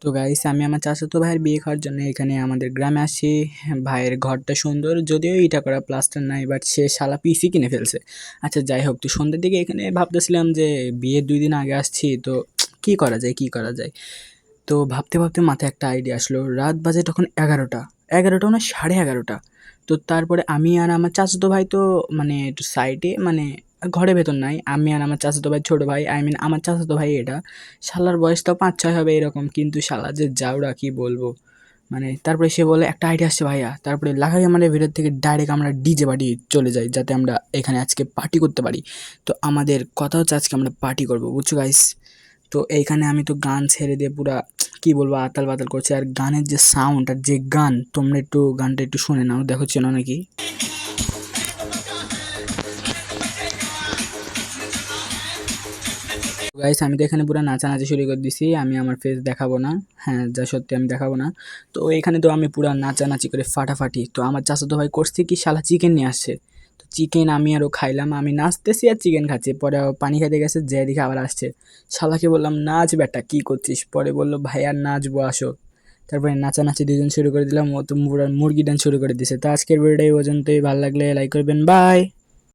তো গাইস আমি আমার চাচাতো ভাইয়ের বিয়ে খাওয়ার জন্য এখানে আমাদের গ্রামে আসছি। ভাইয়ের ঘরটা সুন্দর, যদিও ইটা করা, প্লাস্টার নাই, বাট সে শালা পিসি কিনে ফেলছে। আচ্ছা যাই হোক, তো সন্ধ্যের দিকে এখানে ভাবতেছিলাম যে বিয়ের 2 দিন আগে আসছি, তো কি করা যায় কি করা যায়। তো ভাবতে ভাবতে মাথায় একটা আইডিয়া আসলো। রাত বাজে তখন 11টা, 11টা না 11:30। তো তারপরে আমি আর আমার চাচাতো ভাই তো মানে একটু সাইডে, মানে ঘরে ভেতর নাই, আমি আর আমার চাচাতো ভাই, ছোট ভাই, আই মিন আমার চাচাতো ভাই এটা। শালার বয়স তো 5-6 হবে এরকম, কিন্তু শালা যে জাউরা কি বলবো। মানে তারপরে সে বলে একটা আইডিয়া আসছে ভাইয়া, তারপরে লাগাই আমাদের ভিতর থেকে ডাইরেক্ট আমরা ডিজে পার্টি চলে যাই, যাতে আমরা এখানে আজকে পার্টি করতে পারি। তো আমাদের কথা হচ্ছে আজকে আমরা পার্টি করবো, বুঝছো গাইস। তো এইখানে আমি তো গান ছেড়ে দিয়ে পুরা কি বলবো আতাল বাতাল করছি, আর গানের যে সাউন্ড আর যে গান, তোমরা একটু গানটা একটু শুনে নাও, দেখো চেনো নাকি। গাইস আমি তো এখানে পুরো নাচানাচি শুরু করে দিছি, আমি আমার ফেস দেখাবো না। হ্যাঁ, যা সত্যি আমি দেখাবো না। তো এখানে তো আমি পুরা নাচানাচি করে ফাটাফাটি। তো আমার চাচাতো ভাই করছে কি, শালা চিকেন নিয়ে আসছে। তো চিকেন আমি আরও খাইলাম, আমি নাচতেছি আর চিকেন খাচ্ছি, পরে ও পানি খাইতে গেছে, যে দিকে আবার আসছে। শালাকে বললাম নাচ বেটা কি করছিস, পরে বললো ভাই আর নাচবো আসো। তারপরে নাচানাচি দুজন শুরু করে দিলাম, ও তো পুরা মুরগি ডান্স শুরু করে দিছে। তো আজকের ভিডিওটা এই পর্যন্তই, ভালো লাগলে লাইক করবেন, বাই।